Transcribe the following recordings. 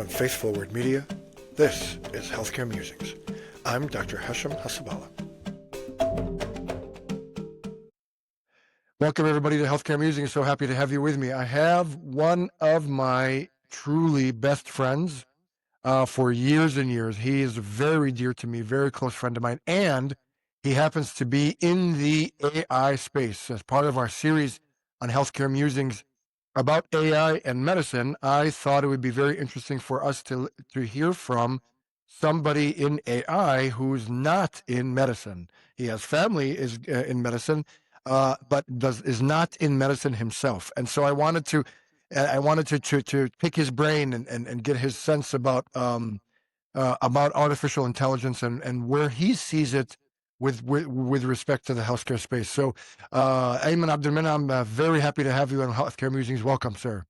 from Faith Forward Media, this is Healthcare Musings. I'm Dr. Hashem Hasabala. Welcome, everybody, to Healthcare Musings. So happy to have you with me. I have one of my truly best friends for years and years. He is very dear to me, very close friend of mine, and he happens to be in the AI space. As part of our series on Healthcare Musings about AI and medicine, I thought it would be very interesting for us to hear from somebody in AI who's not in medicine. He has family is in medicine, but is not in medicine himself. And so I wanted to pick his brain and get his sense about artificial intelligence and where he sees it with respect to the healthcare space. So, Eiman Abdelmoneim, I'm very happy to have you on Healthcare Musings. Welcome, sir.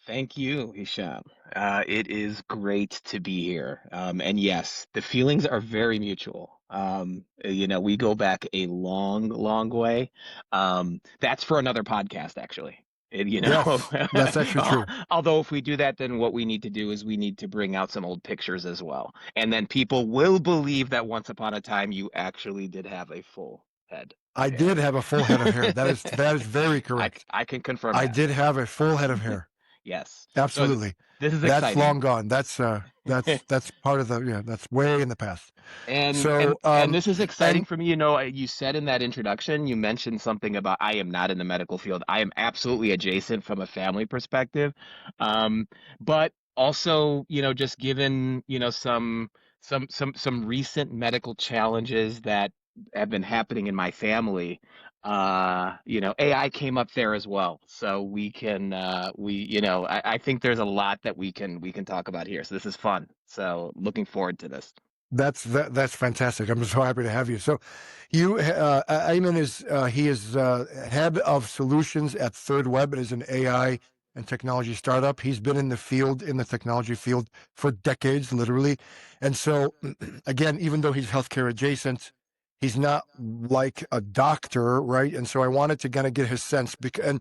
Thank you, Hisham. It is great to be here. And yes, the feelings are very mutual. We go back a long, long way. That's for another podcast, actually. Yes, that's actually true. Although if we do that, then what we need to do is we need to bring out some old pictures as well. And then people will believe that once upon a time you actually did have a full head I of hair. did have a full head of hair. That is very correct. I can confirm I that. did have a full head of hair. Yes. So Absolutely. this is That's exciting. long gone. That's part of that's way in the past. And So, and and this is exciting and for me. You said in that introduction, you mentioned something about I am not in the medical field. I am absolutely adjacent from a family perspective. Um, but also, just given, some recent medical challenges that have been happening in my family, AI came up there as well. So I think there's a lot that we can talk about here. So this is fun. So looking forward to this. that's fantastic. I'm so happy to have you. So, Ayman is head of solutions at Third Web. It is an AI and technology startup. He's been in the technology field for decades, literally. And so, again, even though he's healthcare adjacent, he's not like a doctor, right? And so I wanted to kind of get his sense and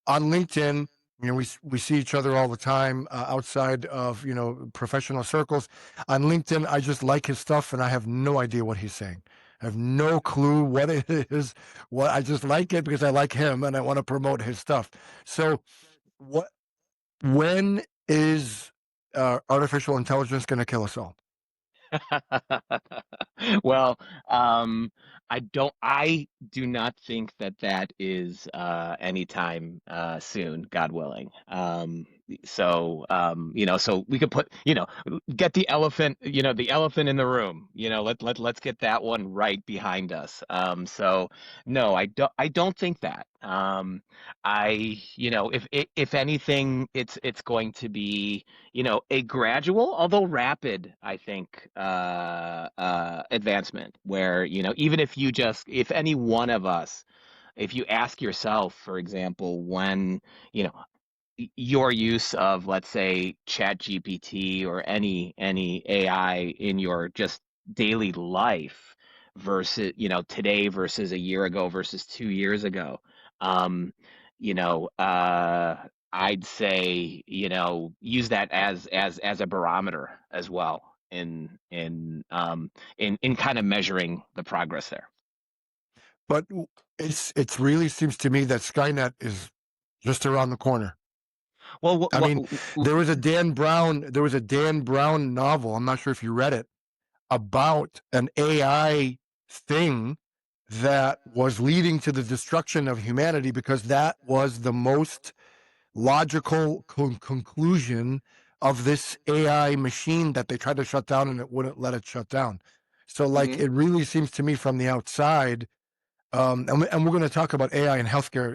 on LinkedIn, we see each other all the time outside of professional circles. On LinkedIn, I just like his stuff, and I have no idea what he's saying. I have no clue what it is. What I just like it because I like him, and I want to promote his stuff. So, what? When is artificial intelligence going to kill us all? Well, I do not think that is anytime soon, God willing. So we could get the elephant in the room. Let's get that one right behind us. So no, I don't think that. If anything, it's going to be a gradual, although rapid, I think, advancement where, even if any one of us, if you ask yourself, for example, when, your use of, let's say, Chat GPT or any AI in your just daily life versus, today versus a year ago versus 2 years ago, um, I'd say, use that as a barometer as well in kind of measuring the progress there. But it really seems to me that Skynet is just around the corner. Well, I mean, there was a Dan Brown novel. I'm not sure if you read it, about an AI thing that was leading to the destruction of humanity because that was the most logical conclusion of this AI machine that they tried to shut down and it wouldn't let it shut down. So, like, Mhm. it really seems to me from the outside, and we're going to talk about AI and healthcare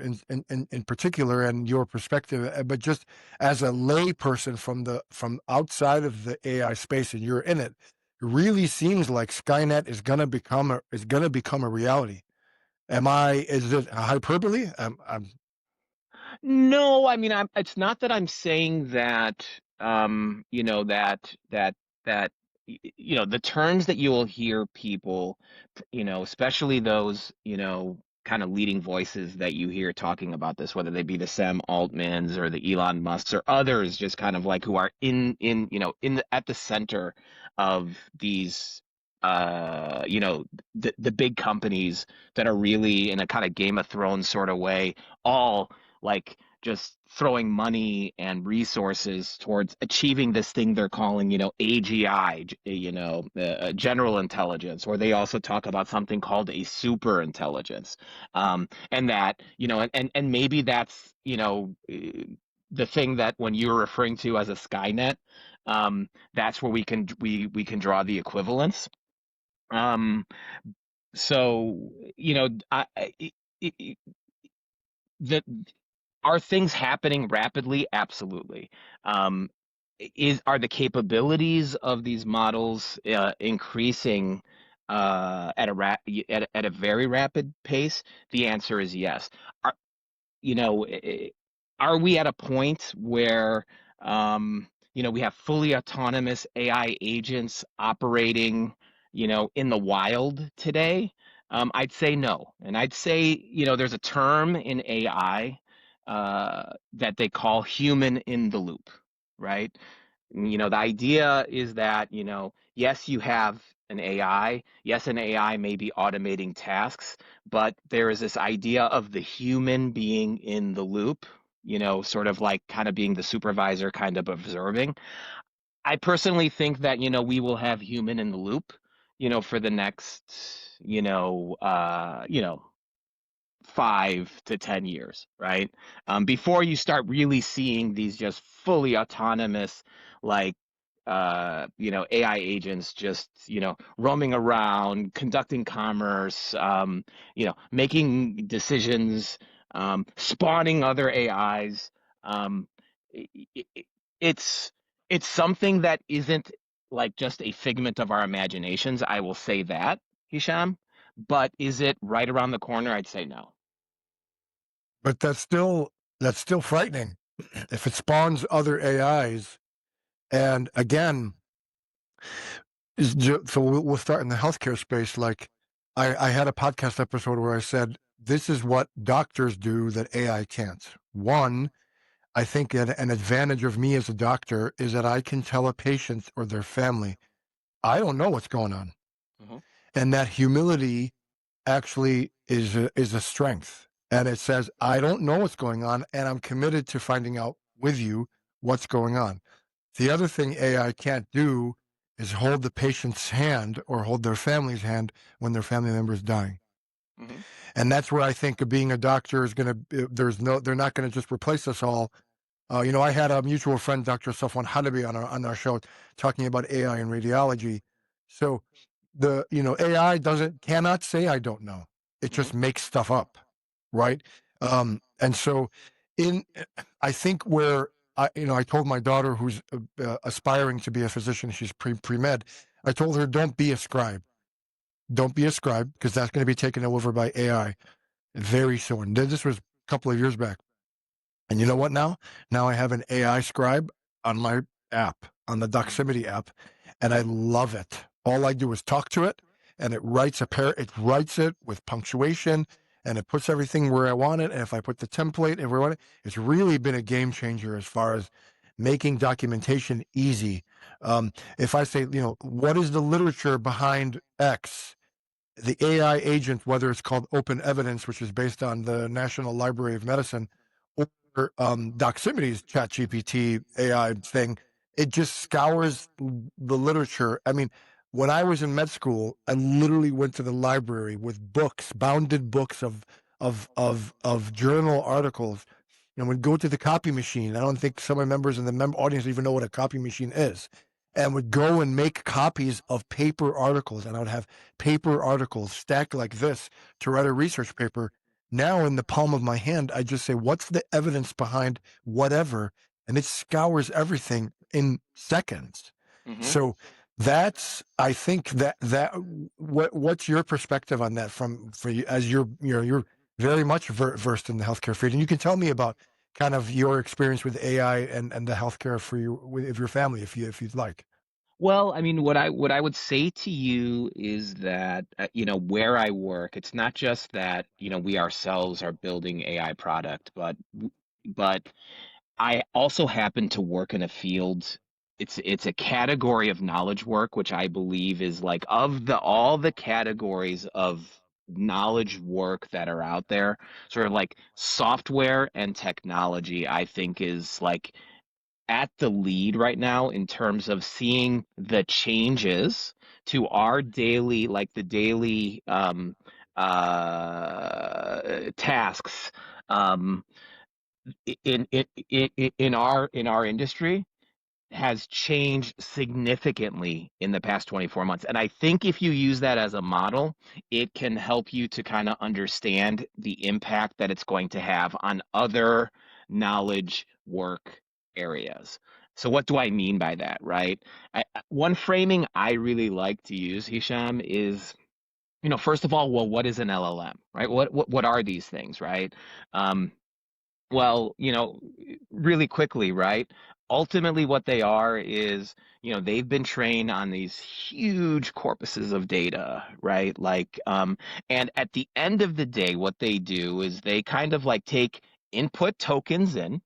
in particular and your perspective, but just as a lay person from outside of the AI space and you're in it, it really seems like Skynet is going to become a reality. Is it a hyperbole? No, I mean, it's not that I'm saying that, that, the terms that you will hear people, especially those, kind of leading voices that you hear talking about this, whether they be the Sam Altmans or the Elon Musks or others, just kind of like who are at the center of these the big companies that are really in a kind of Game of Thrones sort of way, all like just throwing money and resources towards achieving this thing they're calling, AGI, general intelligence, or they also talk about something called a super intelligence. And that, and maybe that's, the thing that when you're referring to as a Skynet, that's where we can draw the equivalence. Um, so, the are things happening rapidly? Absolutely. Um, are the capabilities of these models increasing at a very rapid pace? The answer is yes. Are, you know, are we at a point where we have fully autonomous AI agents operating, in the wild today? I'd say no. And I'd say, there's a term in AI that they call human in the loop, right? The idea is that, yes, you have an AI. Yes, an AI may be automating tasks, but there is this idea of the human being in the loop, sort of like kind of being the supervisor, kind of observing. I personally think that, we will have human in the loop, for the next, 5 to 10 years, right? Before you start really seeing these just fully autonomous, like, AI agents just, roaming around, conducting commerce, making decisions, spawning other AIs. Um, i- i- it's it's something that isn't like just a figment of our imaginations. I will say that, Hisham. But is it right around the corner? I'd say no. But that's still frightening. If it spawns other AIs, and again, so we'll start in the healthcare space. Like I had a podcast episode where I said this is what doctors do that AI can't. One, I think an advantage of me as a doctor is that I can tell a patient or their family, I don't know what's going on, Hmm. and that humility actually is a strength. And it says, I don't know what's going on, and I'm committed to finding out with you what's going on. The other thing AI can't do is hold the patient's hand or hold their family's hand when their family member is dying. Hmm. And that's where I think being a doctor is going to, they're not going to just replace us all. I had a mutual friend, Dr. Safwan Halabi, on our show talking about AI and radiology. So AI cannot say I don't know. It Hmm. just makes stuff up, right? And so in I think where I told my daughter who's aspiring to be a physician, she's pre-med. I told her, don't be a scribe. Don't be a scribe because that's going to be taken over by AI very soon. This was a couple of years back. And you know what now? Now I have an AI scribe on my app, on the Doximity app, and I love it. All I do is talk to it, and it writes it with punctuation, and it puts everything where I want it. And if I put the template and where I want it, it's really been a game changer as far as making documentation easy. If I say, what is the literature behind X? The AI agent, whether it's called Open Evidence, which is based on the National Library of Medicine, or Doximity's ChatGPT AI thing, it just scours the literature. I mean, when I was in med school, I literally went to the library with books, bounded books of journal articles, and would go to the copy machine. I don't think some of the members in the audience even know what a copy machine is, and would go and make copies of paper articles, and I would have paper articles stacked like this to write a research paper. Now, in the palm of my hand, I just say, what's the evidence behind whatever? And it scours everything in seconds. Hmm. So I think what's your perspective on that for you, as you're very much versed in the healthcare field, and you can tell me about kind of your experience with AI and the healthcare for you, with your family, if you'd like. Well, I mean, what I would say to you is that where I work, it's not just that we ourselves are building AI product, but I also happen to work in a field. It's a category of knowledge work, which I believe is like of the all the categories of knowledge work that are out there, sort of like software and technology, I think is like at the lead right now in terms of seeing the changes to our daily, like the daily tasks um, in our industry has changed significantly in the past 24 months. And I think if you use that as a model, it can help you to kind of understand the impact that it's going to have on other knowledge work areas. So what do I mean by that, right? One framing I really like to use, Hisham, is, first of all, well, what is an LLM, right? What are these things, right? Um, well, really quickly, right? Ultimately, what they are is, they've been trained on these huge corpuses of data, right? And at the end of the day, what they do is they kind of like take input tokens in,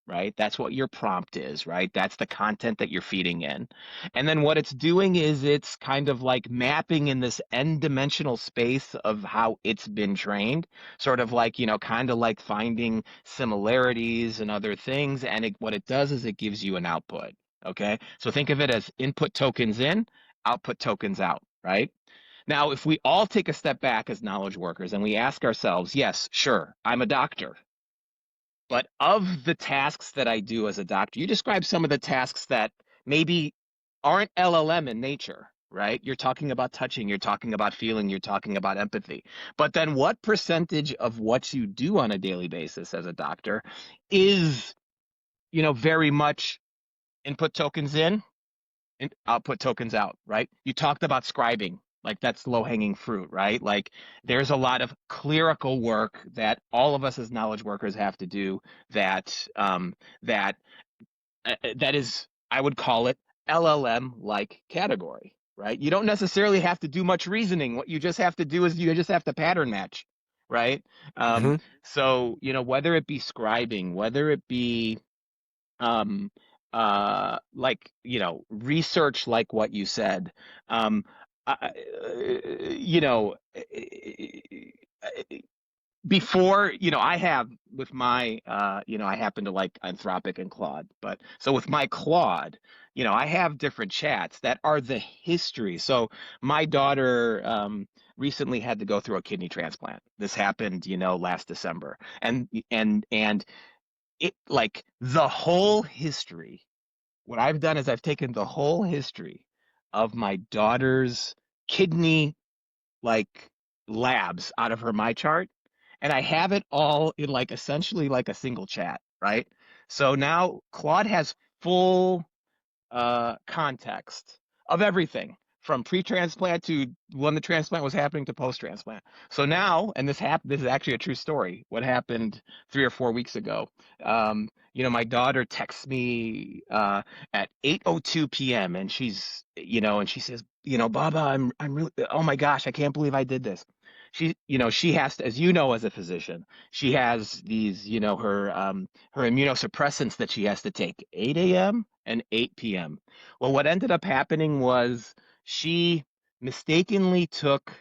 right? That's what your prompt is, right? That's the content that you're feeding in. And then what it's doing is it's kind of like mapping in this n-dimensional space of how it's been trained, sort of like, kind of like finding similarities and other things. And what it does is it gives you an output. Okay. So think of it as input tokens in, output tokens out, right? Now, if we all take a step back as knowledge workers and we ask ourselves, yes, sure, I'm a doctor, but of the tasks that I do as a doctor, you describe some of the tasks that maybe aren't LLM in nature, right? You're talking about touching, you're talking about feeling, you're talking about empathy. But then what percentage of what you do on a daily basis as a doctor is, very much input tokens in and output tokens out, right? You talked about scribing. Like that's low hanging fruit, right? Like there's a lot of clerical work that all of us as knowledge workers have to do that that is, I would call it LLM like category, right? You don't necessarily have to do much reasoning. What you just have to do is you just have to pattern match, right? Um, Hmm. so, whether it be scribing, whether it be um, like, research like what you said, um, I, you know, before, I have with my I happen to like Anthropic and Claude, but so with my Claude, I have different chats that are the history. So my daughter recently had to go through a kidney transplant. This happened, last December. And it like the whole history. What I've done is I've taken the whole history of my daughter's kidney like labs out of her my chart, and I have it all in like essentially like a single chat, right? So now Claude has full context of everything from pre-transplant to when the transplant was happening to post-transplant. So now, and this is actually a true story. What happened 3 or 4 weeks ago? My daughter texts me at 8:02 p.m. and and she says, Baba, I'm really, oh my gosh, I can't believe I did this. She has to, as as a physician, she has these, her immunosuppressants that she has to take 8 a.m. and 8 p.m. Well, what ended up happening was she mistakenly took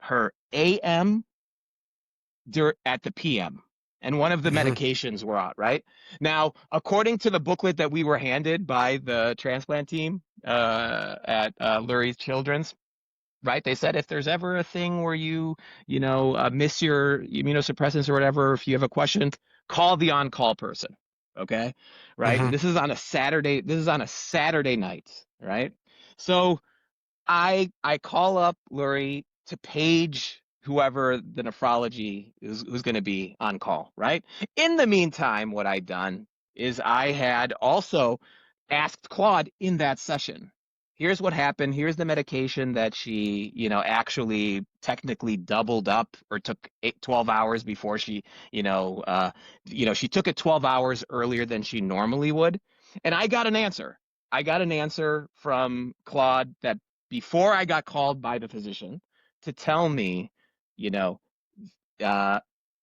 her AM at the PM, and one of the Hmm. medications were out, right? Now, according to the booklet that we were handed by the transplant team at Lurie's Children's, right? They said if there's ever a thing where miss your immunosuppressants or whatever, if you have a question, call the on-call person. Okay, right? Hmm. This is on a Saturday. This is on a Saturday night, right? So I call up Lurie to page whoever the nephrology is who's going to be on call, right? In the meantime, what I'd done is I had also asked Claude in that session, here's what happened, here's the medication that she, actually technically doubled up or took 12 hours before she, she took it 12 hours earlier than she normally would. And I got an answer. I got an answer from Claude that before I got called by the physician to tell me, you know, uh,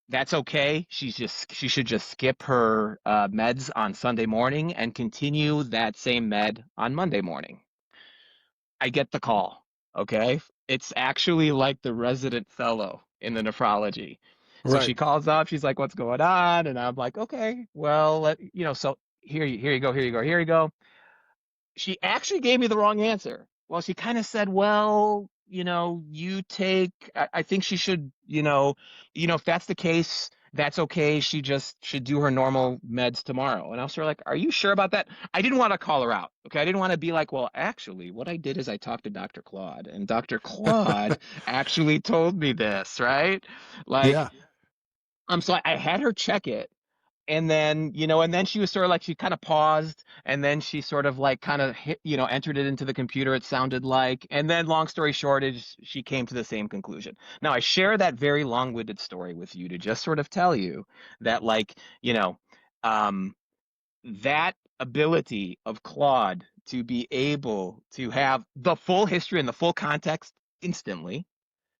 that's okay. She should just skip her meds on Sunday morning and continue that same med on Monday morning. I get the call. Okay. It's actually like the resident fellow in the nephrology. So Right. she calls up, she's like, what's going on? And I'm like, okay, well, so here you go, here you go, here you go. She actually gave me the wrong answer. Well, she kind of said, well, you take, I think she should, if that's the case, that's okay. She just should do her normal meds tomorrow. And I was sort of like, are you sure about that? I didn't want to call her out. Okay. I didn't want to be like, well, actually, what I did is I talked to Dr. Claude, and Dr. Claude actually told me this, right? Like, Yeah. so I had her check it, and then she was sort of like, she kind of paused, and then she sort of like kind of hit, entered it into the computer, it sounded like. And then long story short is she came to the same conclusion. Now I share that very long-winded story with you to just sort of tell you that, like, um, that ability of Claude to be able to have the full history and the full context instantly,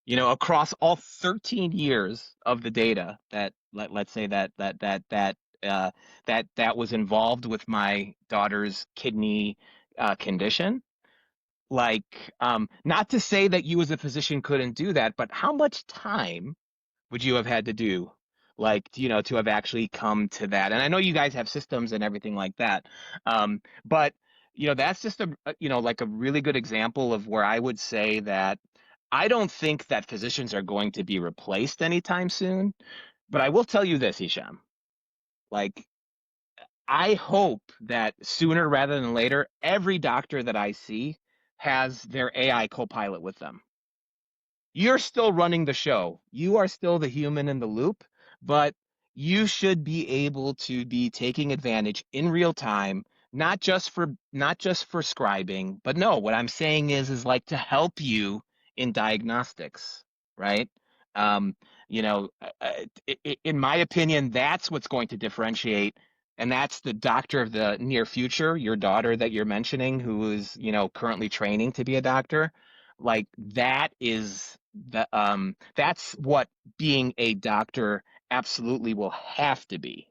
across all 13 years of the data that, let's say uh, that was involved with my daughter's kidney condition. Like, not to say that you as a physician couldn't do that, but how much time would you have had to do, like, to have actually come to that? And I know you guys have systems and everything like that, but that's just like a really good example of where I would say that I don't think that physicians are going to be replaced anytime soon. But I will tell you this, Hisham. Like, I hope that sooner rather than later, every doctor that I see has their AI co-pilot with them. You're still running the show. You are still the human in the loop, but you should be able to be taking advantage in real time, not just for scribing, but no, what I'm saying is like to help you in diagnostics, right? Um, in my opinion, that's what's going to differentiate, and that's the doctor of the near future, your daughter that you're mentioning, who is, currently training to be a doctor. Like, that's what being a doctor absolutely will have to be,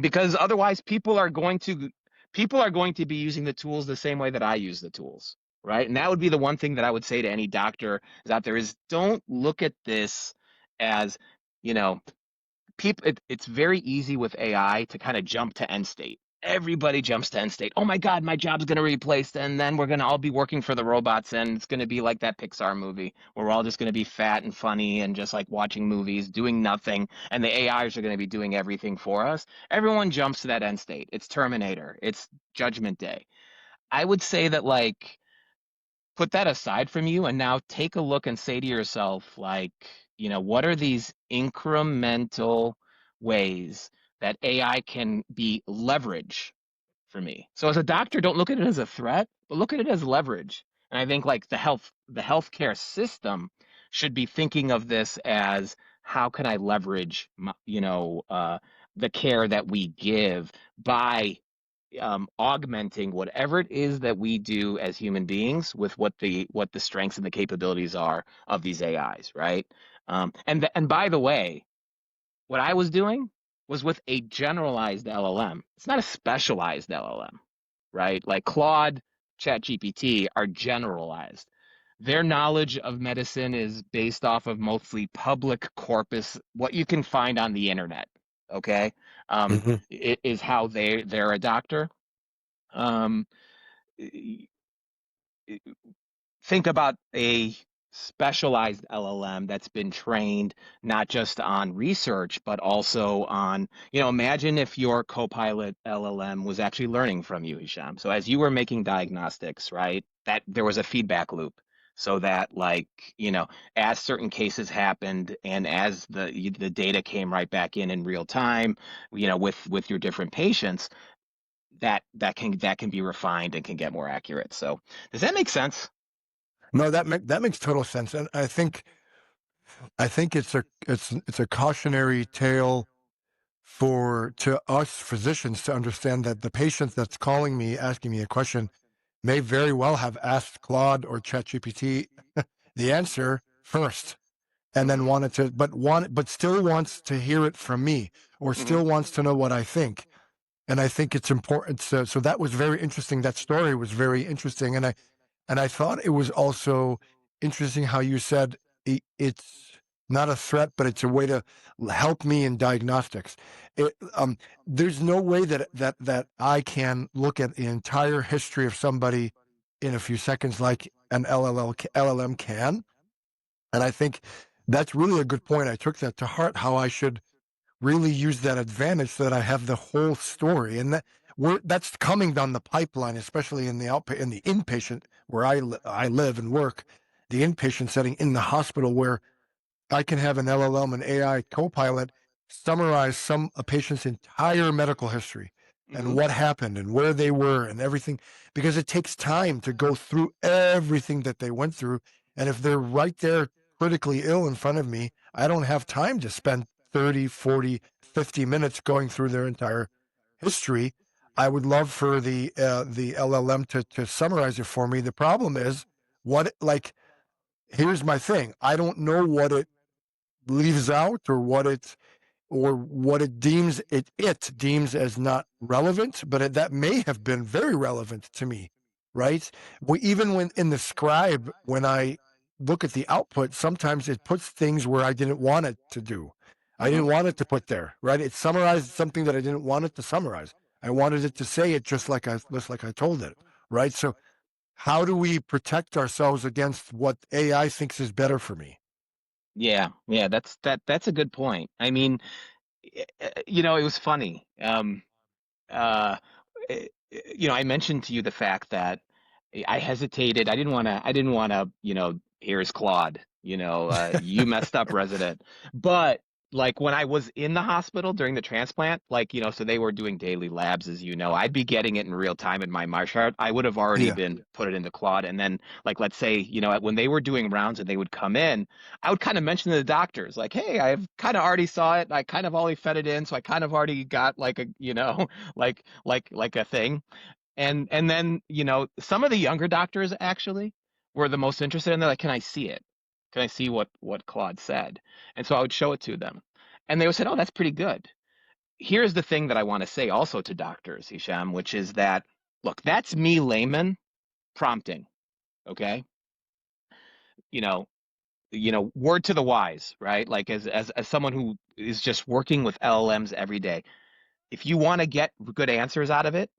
because otherwise people are going to be using the tools the same way that I use the tools, right? And that would be the one thing that I would say to any doctor is out there is, don't look at this as, you know it's very easy with AI to kind of jump to end state. Everybody jumps to end state. Oh my God, my job's going to be replaced, and then we're going to all be working for the robots, and it's going to be like that Pixar movie where we're all just going to be fat and funny and just like watching movies, doing nothing, and the AIs are going to be doing everything for us. Everyone jumps to that end state. It's Terminator. It's Judgment Day. I would say that, like, put that aside from you and now take a look and say to yourself, like, what are these incremental ways that AI can be leverage for me? So as a doctor, don't look at it as a threat, but look at it as leverage. And I think, like, the healthcare system should be thinking of this as, how can I leverage the care that we give by augmenting whatever it is that we do as human beings with what the strengths and the capabilities are of these AIs, right? And by the way, what I was doing was with a generalized LLM. It's not a specialized LLM, right? Like Claude, ChatGPT are generalized. Their knowledge of medicine is based off of mostly public corpus, what you can find on the internet. Okay, Hmm. it is how they're a doctor. Um, think about a specialized LLM that's been trained not just on research, but also on, imagine if your Copilot LLM was actually learning from you, Hisham. So as you were making diagnostics, right, that there was a feedback loop. So that, like, as certain cases happened and as the data came right back in real time, with your different patients, that can be refined and can get more accurate. So does that make sense? No, that makes total sense, and I think it's a cautionary tale for to us physicians to understand that the patient that's calling me asking me a question may very well have asked Claude or ChatGPT the answer first and then Hmm. but still wants to hear it from me or Hmm. still wants to know what I think. And I think it's important. So that was very interesting. That story was very interesting. And I thought it was also interesting how you said it's not a threat, but it's a way to help me in diagnostics. It, there's no way that I can look at the entire history of somebody in a few seconds like an LLM can. And I think that's really a good point. I took that to heart. How I should really use that advantage so that I have the whole story, and that's coming down the pipeline, especially in in the inpatient where I live and work, the inpatient setting in the hospital where I can have an LLM, an AI co-pilot, summarize a patient's entire medical history and Hmm. what happened and where they were and everything, because it takes time to go through everything that they went through. And if they're right there critically ill in front of me, I don't have time to spend 30, 40, 50 minutes going through their entire history. I would love for the LLM to summarize it for me. The problem is here's my thing. I don't know what it leaves out or what it deems as not relevant, but that may have been very relevant to me, right? Even when in the scribe, when I look at the output, sometimes it puts things where I didn't want it to do. I Hmm. didn't want it to put there, right? It summarized something that I didn't want it to summarize. I wanted it to say it just like I told it, right? So how do we protect ourselves against what AI thinks is better for me? Yeah, yeah, that's a good point. I mean, it was funny. I mentioned to you the fact that I hesitated. I didn't want to, here's Claude, you messed up, resident. But like when I was in the hospital during the transplant, like, so they were doing daily labs, as you know, I'd be getting it in real time in my Marchart. I would have already Yeah. been put it into Claude. And then, like, let's say, when they were doing rounds and they would come in, I would kind of mention to the doctors, like, hey, I've kind of already saw it. I kind of already fed it in. So I kind of already got like like a thing. And then, some of the younger doctors actually were the most interested in. They're like, can I see it? Can I see what Claude said? And so I would show it to them. And they would say, oh, that's pretty good. Here's the thing that I want to say also to doctors, Hisham, which is that, look, that's me layman prompting, okay? You know, word to the wise, right? Like as someone who is just working with LLMs every day, if you want to get good answers out of it,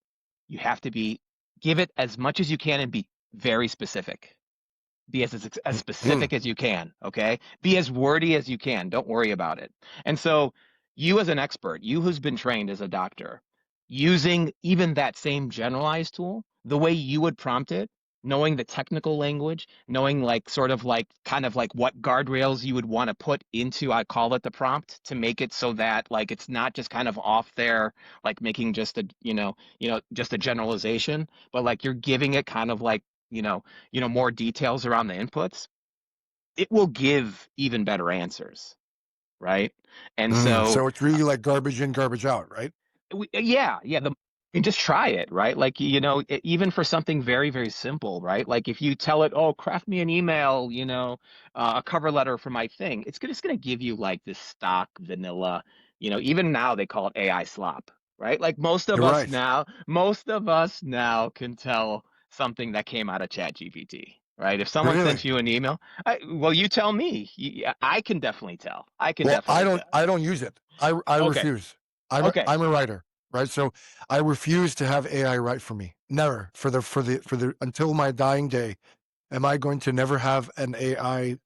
you have to give it as much as you can and be very specific. Be as Mhm. specific as you can, okay? Be as wordy as you can. Don't worry about it. And so, you as an expert, you who's been trained as a doctor, using even that same generalized tool, the way you would prompt it, knowing the technical language, knowing like sort of like kind of like what guardrails you would want to put into, I call it the prompt, to make it so that like it's not just kind of off there, like making just just a generalization, but like you're giving it kind of like, more details around the inputs, it will give even better answers, right? And so, So it's really like garbage in, garbage out, right? yeah, yeah, and just try it, right? Like, even for something very, very simple, right? Like if you tell it, oh, craft me an email, a cover letter for my thing, it's gonna give you like this stock vanilla, even now they call it AI slop, right? Like You're right. most of us now can tell something that came out of ChatGPT. Right? If someone sent Really? you an email, well, you tell me. I can definitely tell. I can Well, definitely tell. I don't use it. I Okay. refuse. Okay. I'm a writer, right? So I refuse to have AI write for me. Never for the until my dying day am I going to never have an AI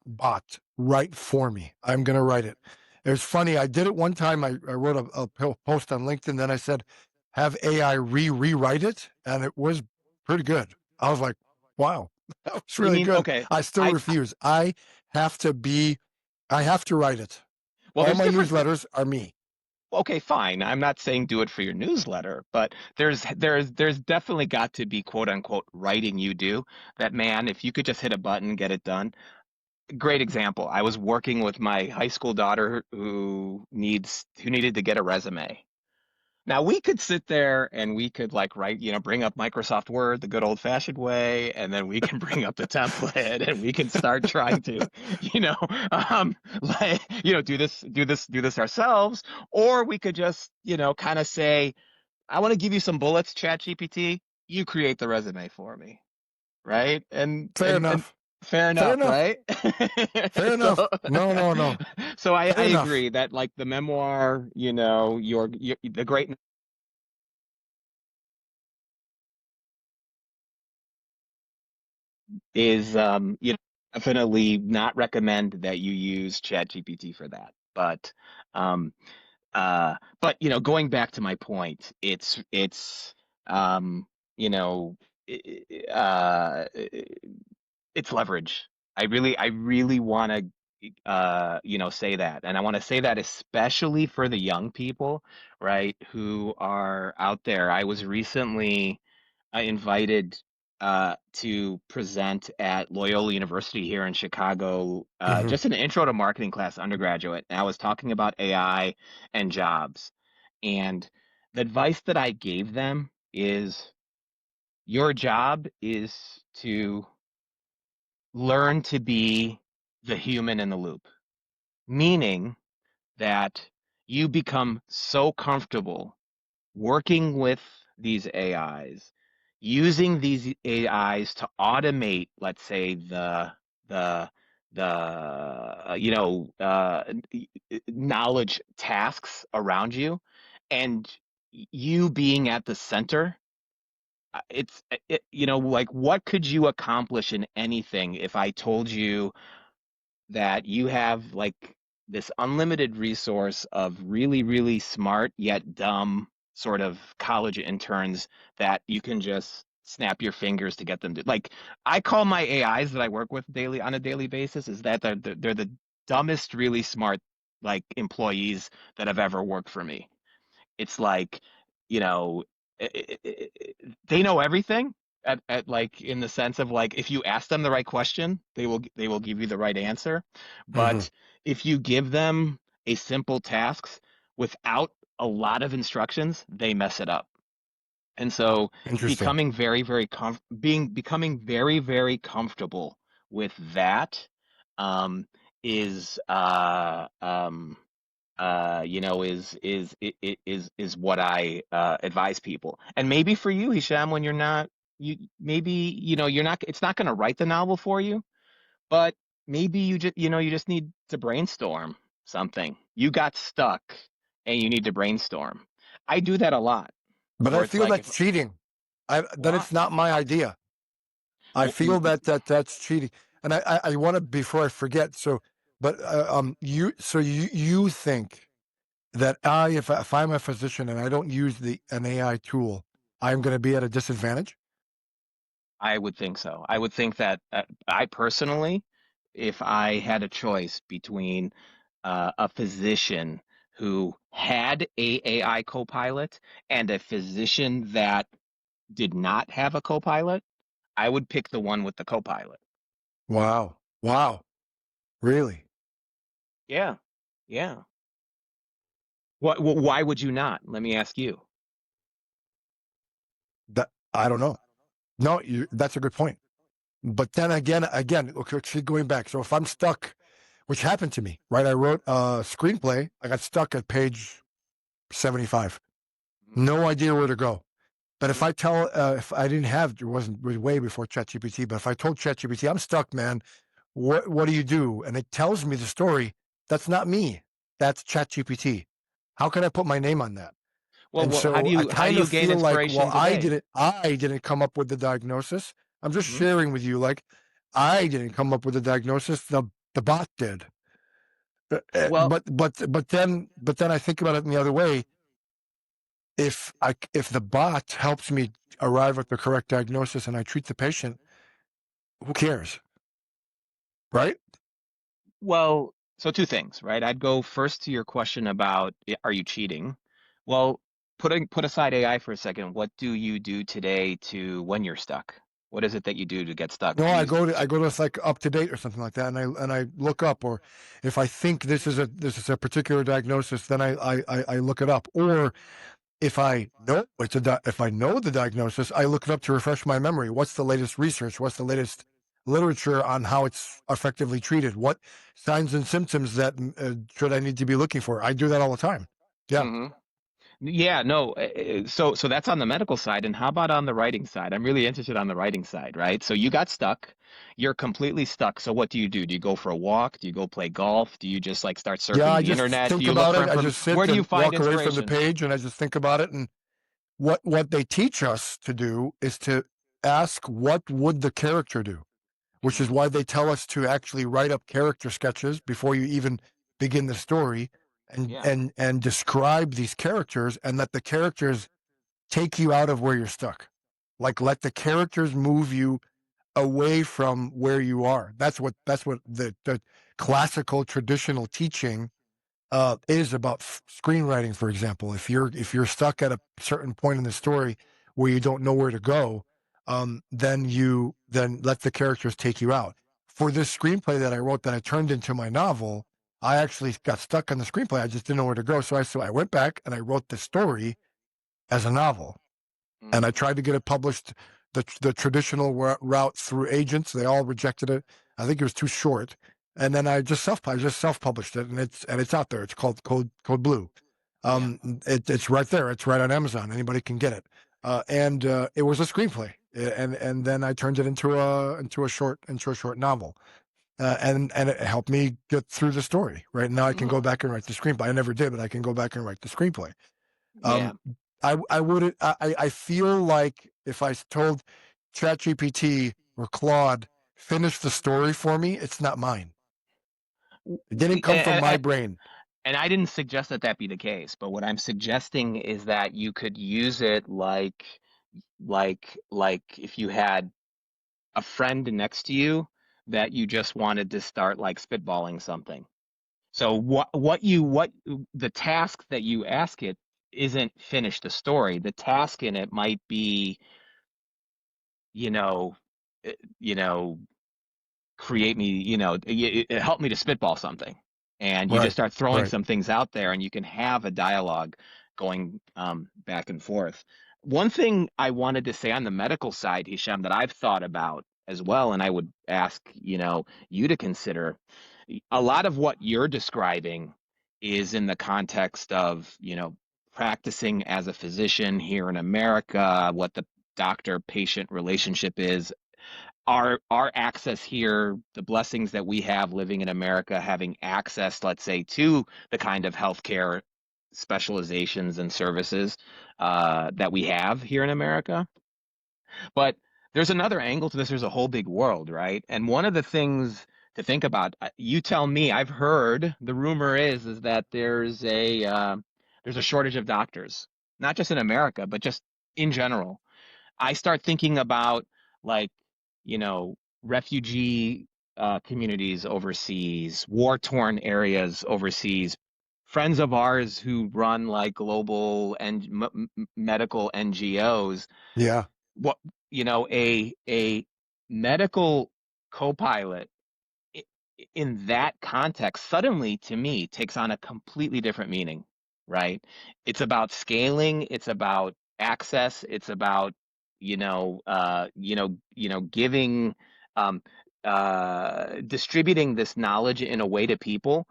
bot write for me. I'm going to write it. It was funny. I did it one time. I wrote a post on LinkedIn. Then I said, have AI rewrite it. And it was pretty good. I was like, wow, that was You really mean, good. okay. I still I refuse. Have to be, I have to write it. Well, All there's my different. newsletters are me. Okay, fine. I'm not saying do it for your newsletter, but there's definitely got to be quote unquote writing you do. That, man, if you could just hit a button, get it done. Great example. I was working with my high school daughter who needed to get a resume. Now we could sit there and we could like write, bring up Microsoft Word the good old fashioned way, and then we can bring up the template and we can start trying to, you know, like, do this ourselves, or we could just, kind of say, I want to give you some bullets, Chat GPT. You create the resume for me, right? Fair And enough. fair Fair enough, enough. right? Fair So enough. No, no, no. so I Fair enough. agree that like the memoir, your the great is definitely not recommend that you use ChatGPT for that. Um going back to my point, it's um you know i- it's leverage. I really want to say that, and I want to say that especially for the young people, right, who are out there. I was recently invited to present at Loyola University here in Chicago, Hmm. just an intro to marketing class, undergraduate. And I was talking about AI and jobs. And the advice that I gave them is your job is to learn to be the human in the loop, meaning that you become so comfortable working with these AIs, using these AIs to automate, let's say, the knowledge tasks around you, and you being at the center. Like what could you accomplish in anything if I told you that you have like this unlimited resource of really, really smart yet dumb sort of college interns that you can just snap your fingers to get them to like I call my AIs that I work with daily on a daily basis is that they're the dumbest, really smart like employees that have ever worked for me. It's like, you know, they know everything at like in the sense of like if you ask them the right question, they will give you the right answer. Hmm. But if you give them a simple tasks without a lot of instructions, they mess it up. And so Interesting. becoming very, very comfortable with that um, is is what I advise people. And maybe for you, Hisham, when you're not, you're not. It's not going to write the novel for you, but maybe you just need to brainstorm something. You got stuck, and you need to brainstorm. I do that a lot, But I where it's feel like that's if cheating. That why, it's not my idea. I w- feel that's cheating. And I want to, before I forget. So, but you think that if I'm a physician and I don't use an AI tool, I'm going to be at a disadvantage? I would think so. I would think that I personally, if I had a choice between a physician who had a AI co-pilot and a physician that did not have a co-pilot, I would pick the one with the co-pilot. Wow. Wow. Really? Yeah. Yeah. Why would you not? Let me ask you. That I don't know. No, that's a good point. But then again, okay, keep going back. So if I'm stuck, which happened to me, right? I wrote a screenplay. I got stuck at page 75. No idea where to go. But Mhm. if I didn't have, it was way before ChatGPT. But if I told ChatGPT, I'm stuck, man. What do you do? And it tells me the story. That's not me. That's ChatGPT. How can I put my name on that? Well, And how so I do kind you of gain feel like, well, inspiration today? I didn't come up with the diagnosis. I'm just Mhm. sharing with you, like, I didn't come up with the diagnosis. The bot did. Well, But then I think about it in the other way. If the bot helps me arrive at the correct diagnosis and I treat the patient, who cares, right? so two things, right? I'd go first to your question about are you cheating? Well, put aside AI for a second. What do you do today to when you're stuck? What is it that you do to get stuck? No, Do you I go to like Up to Date or something like that, and I look up, or if I think this is a particular diagnosis, then I look it up, or if I know if I know the diagnosis, I look it up to refresh my memory. What's the latest research? What's the latest literature on how it's effectively treated? What signs and symptoms that should I need to be looking for? I do that all the time. Yeah. Hmm. Yeah, no. So that's on the medical side. And how about on the writing side? I'm really interested on the writing side, right? So you got stuck. You're completely stuck. So what do you do? Do you go for a walk? Do you go play golf? Do you just like start Yeah, surfing I the just internet? Do think you look about for it. I just where sit do you and find walk away from the inspiration? page and I just think about it. And what they teach us to do is to ask, what would the character do? Which is Hmm. why they tell us to actually write up character sketches before you even begin the story, Yeah. and describe these characters and let the characters take you out of where you're stuck. Like, let the characters move you away from where you are. That's what the classical traditional teaching is about screenwriting. For example, if you're stuck at a certain point in the story where you don't know where to go, then let the characters take you out. For this screenplay that I wrote that I turned into my novel, I actually got stuck on the screenplay. I just didn't know where to go, so I went back and I wrote the story as a novel, and I Mm. tried to get it published the traditional route through agents. They all rejected it. I think it was too short. And then I just self published it, and it's out there. It's called Code Blue. Yeah. It's right there. It's right on Amazon. Anybody can get it. And it was a screenplay, and then I turned it into a short novel. And it helped me get through the story. Right now, I can go Mm. back and write the screenplay. I never did, but I can go back and write the screenplay. Yeah. Um, I wouldn't. I feel like if I told ChatGPT or Claude, finish the story for me, it's not mine. It didn't come from my And, brain. I didn't suggest that that be the case, but what I'm suggesting is that you could use it like if you had a friend next to you that you just wanted to start like spitballing something. So what the task that you ask it isn't finish the story. The task in it might be, you know, eh, you know, create me, help me to spitball something. And you just Right. start throwing Right. some things out there and you can have a dialogue going back and forth. One thing I wanted to say on the medical side, Hisham, that I've thought about as well, and I would ask, you to consider, a lot of what you're describing is in the context of, practicing as a physician here in America, what the doctor-patient relationship is, our access here, the blessings that we have living in America, having access, let's say, to the kind of healthcare specializations and services that we have here in America. But there's another angle to this. There's a whole big world, right? And one of the things to think about, you tell me, I've heard the rumor is that there's a shortage of doctors, not just in America, but just in general. I start thinking about like, refugee communities overseas, war-torn areas overseas, friends of ours who run like global and medical NGOs. Yeah. What, a medical co-pilot i- in that context suddenly to me takes on a completely different meaning, right? It's about scaling, it's about access, it's about giving um, distributing this knowledge in a way to people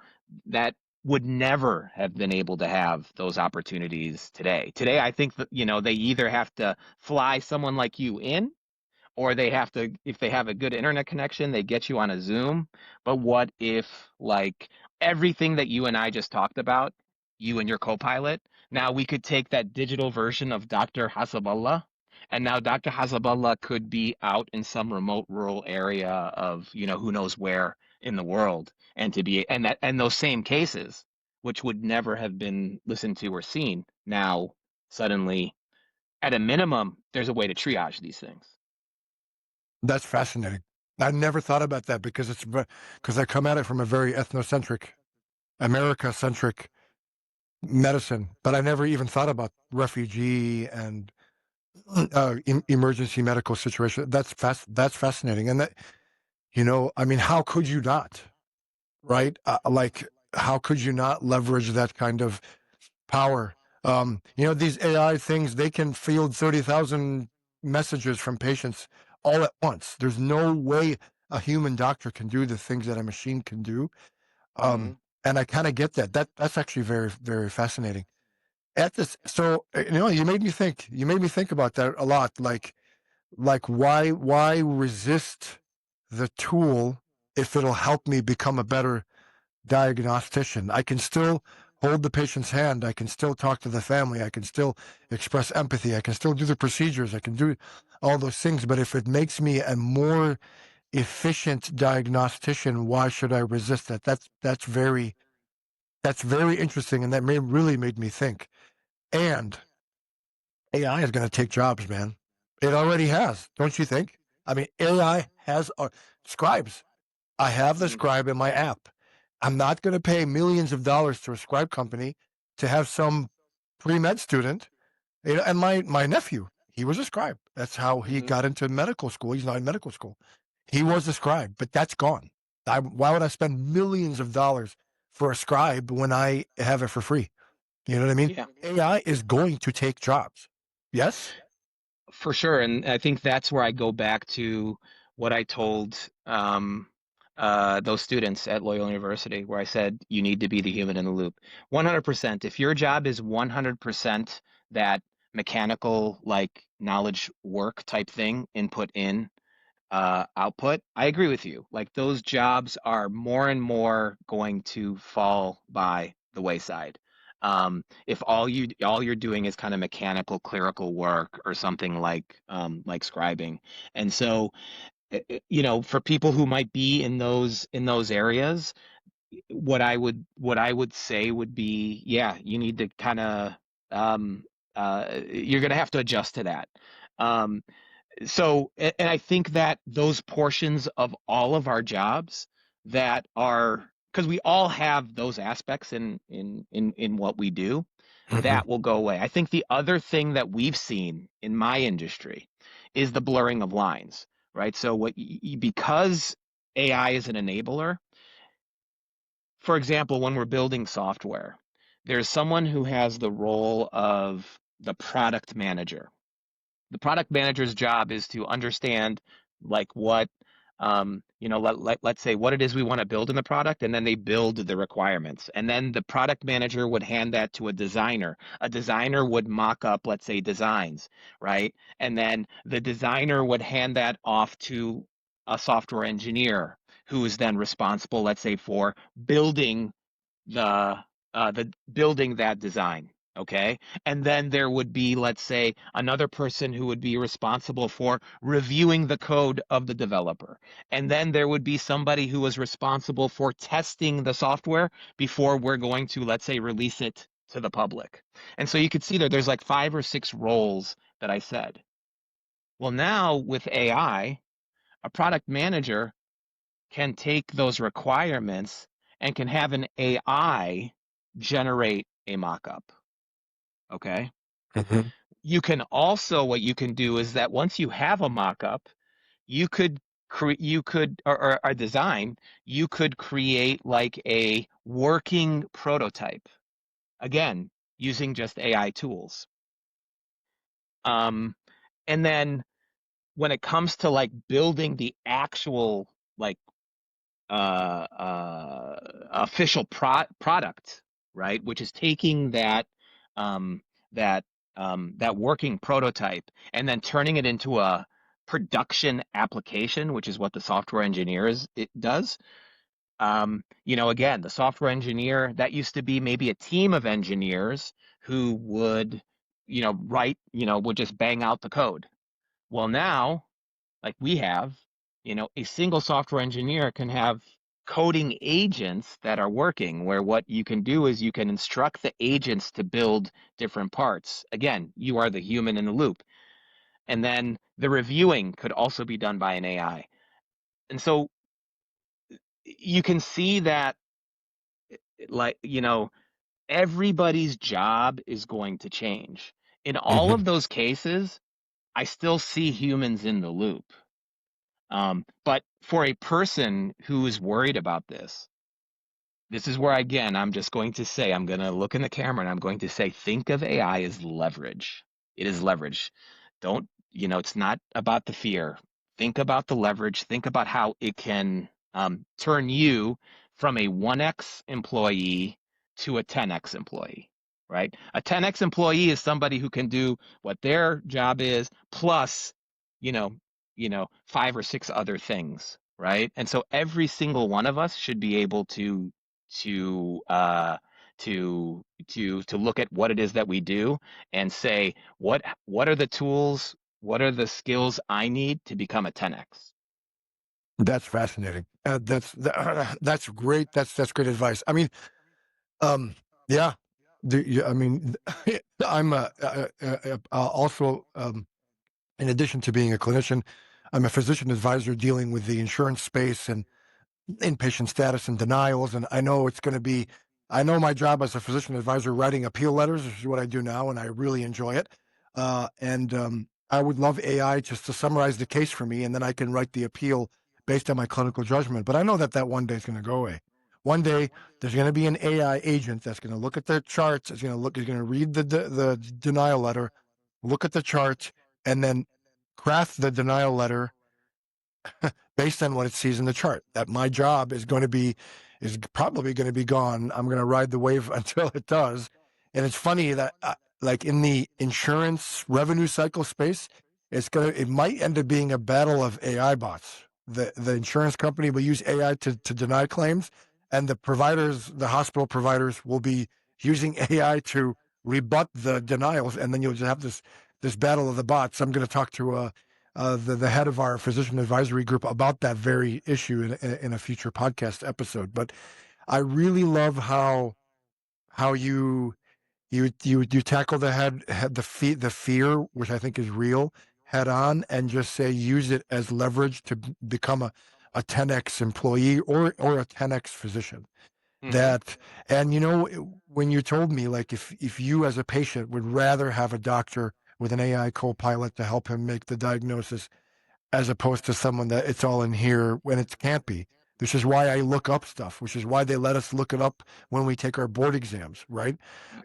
that would never have been able to have those opportunities today. Today, I think that they either have to fly someone like you in, or they have to, if they have a good internet connection, they get you on a Zoom. But what if, like, everything that you and I just talked about, you and your co-pilot, now we could take that digital version of Dr. Hasabullah, and now Dr. Hasabullah could be out in some remote rural area of, who knows where in the world, and to be, and those same cases, which would never have been listened to or seen, now suddenly, at a minimum, there's a way to triage these things. That's fascinating. I never thought about that because I come at it from a very ethnocentric, America-centric medicine, but I never even thought about refugee and emergency medical situation. That's fascinating, and I mean, how could you not? Right? Like, how could you not leverage that kind of power? These AI things, they can field 30,000 messages from patients all at once. There's no way a human doctor can do the things that a machine can do. Hmm. And I kind of get that. That's actually very, very fascinating. At this, so you made me think about that a lot. Like why resist the tool if it'll help me become a better diagnostician? I can still hold the patient's hand. I can still talk to the family. I can still express empathy. I can still do the procedures. I can do all those things. But if it makes me a more efficient diagnostician, why should I resist that? That's very interesting, and that really made me think. And AI is going to take jobs, man. It already has, don't you think? I mean, AI has scribes. I have the Hmm. scribe in my app. I'm not going to pay millions of dollars to a scribe company to have some pre-med student. And my nephew, he was a scribe. That's how he Hmm. got into medical school. He's not in medical school. He was a scribe, but that's gone. Why would I spend millions of dollars for a scribe when I have it for free? You know what I mean? Yeah. AI is going to take jobs. Yes? For sure. And I think that's where I go back to what I told those students at Loyola University, where I said, you need to be the human in the loop. 100%. If your job is 100% that mechanical, like knowledge work type thing, input in, output, I agree with you. Like those jobs are more and more going to fall by the wayside. If all you're doing is kind of mechanical clerical work or something like scribing. And so for people who might be in those areas, what I would say would be, yeah, you need to kind of you're going to have to adjust to that. Um, and I think that those portions of all of our jobs that are, because we all have those aspects in what we do, Mhm. that will go away. I think the other thing that we've seen in my industry is the blurring of lines, right? So because AI is an enabler, for example, when we're building software, there's someone who has the role of the product manager. The product manager's job is to understand like what let's say what it is we want to build in the product, and then they build the requirements, and then the product manager would hand that to a designer would mock up, let's say, designs, right? And then the designer would hand that off to a software engineer who is then responsible, let's say, for building the building that design. Okay. And then there would be, let's say, another person who would be responsible for reviewing the code of the developer. And then there would be somebody who was responsible for testing the software before we're going to, let's say, release it to the public. And so you could see there's like 5 or 6 roles that I said. Well, now with AI, a product manager can take those requirements and can have an AI generate a mockup. Okay. Mhm. What you can do is that once you have a mockup, you could or a design, you could create like a working prototype. Again, using just AI tools. Um, and then when it comes to like building the actual like official product, right? Which is taking um, that that working prototype and then turning it into a production application, which is what the software engineer it does. Again, the software engineer, that used to be maybe a team of engineers who would, would just bang out the code. Well, now like we have, a single software engineer can have coding agents that are working, where what you can do is you can instruct the agents to build different parts. Again, you are the human in the loop. And then the reviewing could also be done by an AI. And so you can see that, like, everybody's job is going to change. In all Mhm. of those cases, I still see humans in the loop. But for a person who is worried about this, this is where again I'm just going to say I'm going to look in the camera and I'm going to say think of AI as leverage. It is leverage. Don't, it's not about the fear. Think about the leverage. Think about how it can turn you from a 1x employee to a 10x employee, right? A 10x employee is somebody who can do what their job is plus, you know, five or six other things, right? And so every single one of us should be able to uh to look at what it is that we do and say what are the tools, what are the skills I need to become a 10x. That's fascinating. That's great. That's great advice. I mean, um, yeah. I mean, I'm also in addition to being a clinician, I'm a physician advisor dealing with the insurance space and inpatient status and denials. And I know it's going to be, I know my job as a physician advisor writing appeal letters, which is what I do now, and I really enjoy it. And I would love AI just to summarize the case for me, and then I can write the appeal based on my clinical judgment. But I know that that one day is going to go away. One day there's going to be an AI agent that's going to look at the charts, is going to read the denial letter, look at the charts, and then craft the denial letter based on what it sees in the chart. That my job is probably going to be gone. I'm going to ride the wave until it does. And it's funny that like in the insurance revenue cycle space, it might end up being a battle of AI bots. The insurance company will use AI to deny claims, and the hospital providers will be using AI to rebut the denials, and then you'll just have this battle of the bots. I'm going to talk to the head of our physician advisory group about that very issue in a future podcast episode. But I really love how you tackle the fear, which I think is real, head on, and just say use it as leverage to become a 10x employee or a 10x physician. Hmm. That and when you told me like if you as a patient would rather have a doctor with an AI co-pilot to help him make the diagnosis as opposed to someone that it's all in here when it can't be. Which is why I look up stuff, which is why they let us look it up when we take our board exams, right?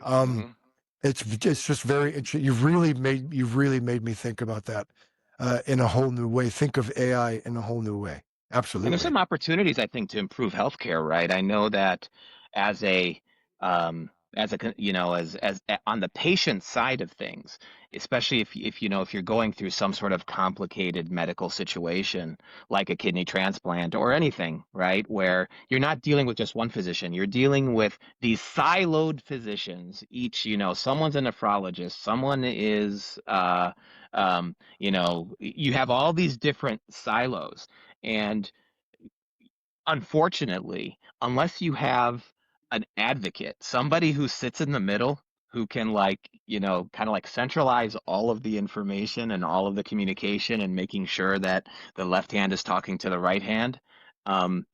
Um, Hmm. it's just you've really made me think about that in a whole new way. Think of AI in a whole new way. And there's Absolutely. some opportunities, I think, to improve healthcare, right? I know that as a on the patient side of things, especially if you're going through some sort of complicated medical situation like a kidney transplant or anything, right? Where you're not dealing with just one physician, you're dealing with these siloed physicians. Each, someone's a nephrologist, someone is you have all these different silos. And unfortunately, unless you have an advocate, somebody who sits in the middle, who can kind of like centralize all of the information and all of the communication and making sure that the left hand is talking to the right hand. Um,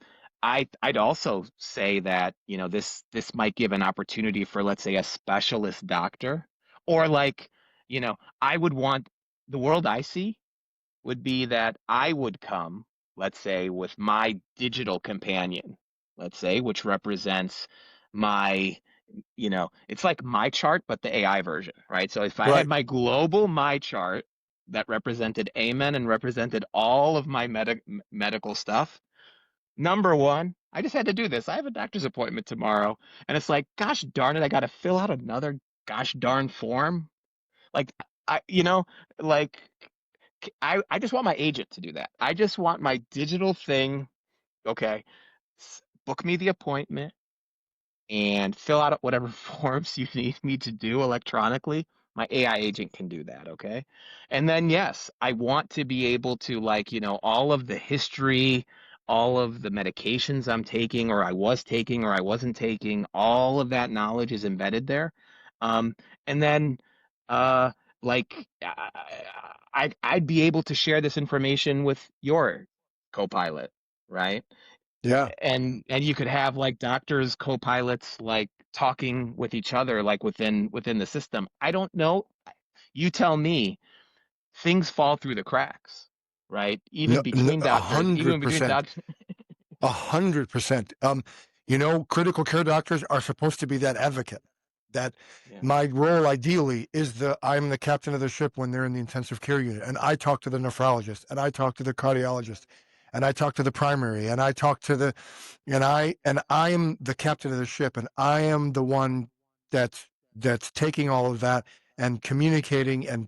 I'd also say that, this might give an opportunity for, let's say, a specialist doctor, or I would want the world I see would be that I would come, let's say, with my digital companion, let's say, which represents my, it's like my chart, but the AI version, right? So if I had Right. my global my chart that represented Amen and represented all of my medical stuff, number one, I just had to do this. I have a doctor's appointment tomorrow, and it's like, gosh darn it, I got to fill out another gosh darn form. Like, I, like I just want my agent to do that. I just want my digital thing. Okay, book me the appointment and fill out whatever forms you need me to do electronically. My AI agent can do that, okay? And then yes, I want to be able to all of the history, all of the medications I'm taking or I was taking or I wasn't taking, all of that knowledge is embedded there. Um, and then like I'd be able to share this information with your co-pilot, right? Yeah. And you could have like doctors, co-pilots like talking with each other like within the system. I don't know. You tell me, things fall through the cracks, right? Even No, no, between a doctors, even hundred between percent. doctors. 100%. Critical care doctors are supposed to be that advocate. That Yeah. my role ideally is I'm the captain of the ship when they're in the intensive care unit, and I talk to the nephrologist, and I talk to the cardiologist, and I talk to the primary, and I talk to and I am the captain of the ship, and I am the one that's taking all of that and communicating and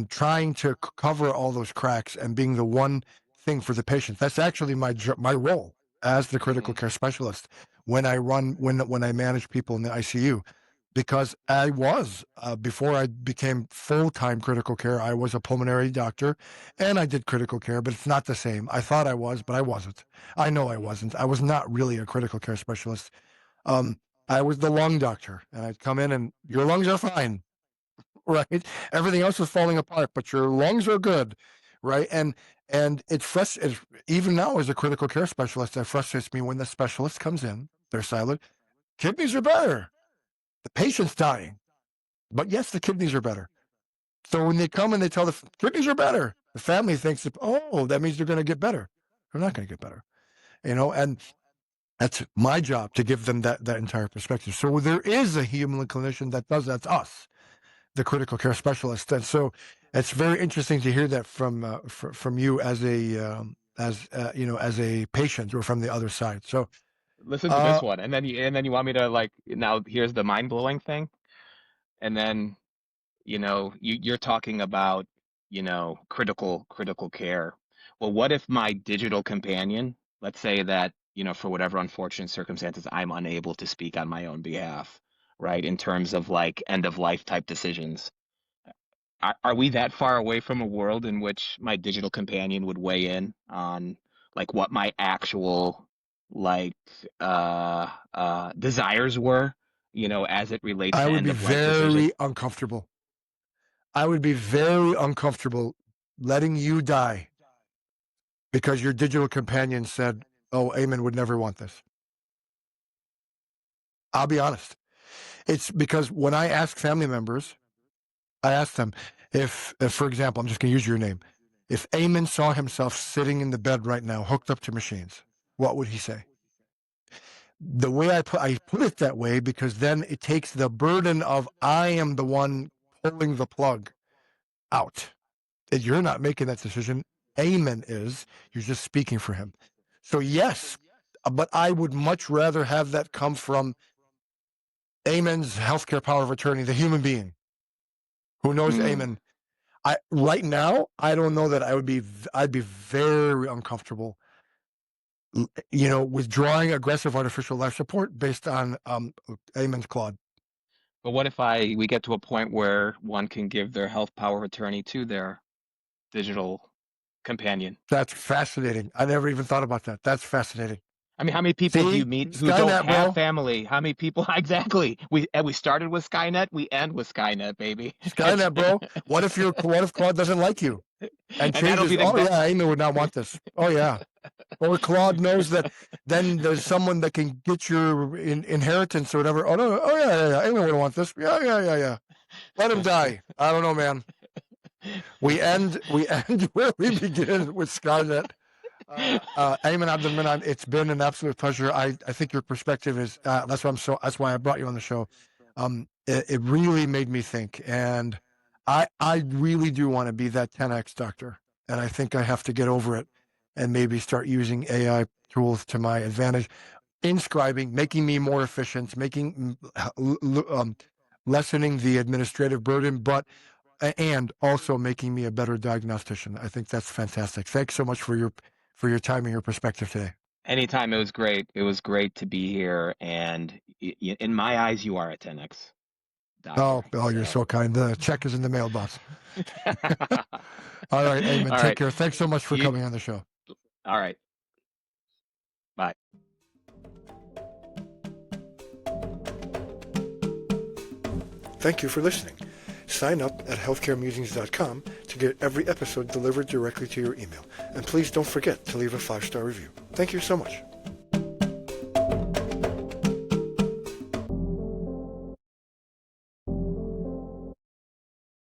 trying to cover all those cracks and being the one thing for the patient. That's actually my role as the critical Hmm. care specialist when I manage people in the ICU, because I was before I became full-time critical care, I was a pulmonary doctor and I did critical care, but it's not the same. I thought I was, but I wasn't. I know I wasn't. I was not really a critical care specialist. Um, I was the lung doctor, and I'd come in and your lungs are fine, right? Everything else is falling apart, but your lungs are good, right? And it's frustrating. Even now, as a critical care specialist, it frustrates me when the specialist comes in. They're silent. Kidneys are better. The patient's dying, but yes, the kidneys are better. So when they come and they tell the kidneys are better, the family thinks, oh, that means they're going to get better. They're not going to get better, and that's my job to give them that entire perspective. So there is a human clinician that does that. That's us, the critical care specialist. And so it's very interesting to hear that from you as a patient or from the other side. So Listen to this uh, one, and then you want me to like now here's the mind-blowing thing, and then you're talking about critical care. Well, what if my digital companion, let's say that for whatever unfortunate circumstances I'm unable to speak on my own behalf, right, in terms of like end of life type decisions. Are we that far away from a world in which my digital companion would weigh in on like what my actual like desires were, as it relates I to would end be of life decisions? very uncomfortable. I would be very uncomfortable letting you die because your digital companion said, oh, Eiman would never want this. I'll be honest. It's because when I ask family members, I ask them if, for example, I'm just going to use your name. If Eiman saw himself sitting in the bed right now, hooked up to machines, what would he say? The way I put it that way because then it takes the burden of I am the one pulling the plug out. You're not making that decision. Eiman is. You're just speaking for him. So yes, but I would much rather have that come from Eiman's healthcare power of attorney, the human being who knows Mm. Eiman. Right now, I don't know that I'd be very uncomfortable, withdrawing aggressive artificial life support based on Eiman's Claude. But what if we get to a point where one can give their health power of attorney to their digital companion? That's fascinating. I never even thought about that. That's fascinating. I mean, how many people do you See, meet who don't Skynet, have bro. family? How many people exactly? We started with Skynet, we end with Skynet, baby. It's Skynet, bro. What if Claude doesn't like you and and that'll changes? be the Oh go. yeah, Eiman would not want this. Oh yeah. Or Claude knows that then there's someone that can get your inheritance or whatever. Oh no, oh yeah. Eiman wouldn't want this. Yeah. Let him die. I don't know, man. We end where we begin with Skynet. Eiman Abdelmoneim, it's been an absolute pleasure. I think your perspective is that's why I brought you on the show. It really made me think, and I really do want to be that 10x doctor, and I think I have to get over it and maybe start using AI tools to my advantage, inscribing, making me more efficient, lessening the administrative burden, and also making me a better diagnostician. I think that's fantastic. Thanks so much for your time and your perspective today. Anytime, it was great. It was great to be here, and in my eyes, you are a 10x doctor. Oh, you're So, so kind. The check is in the mailbox. All right, Eiman, all take right. care. Thanks so much for You, coming on the show. all right. Bye. Thank you for listening. Sign up at healthcaremusings.com to get every episode delivered directly to your email. And please don't forget to leave a 5-star review. Thank you so much.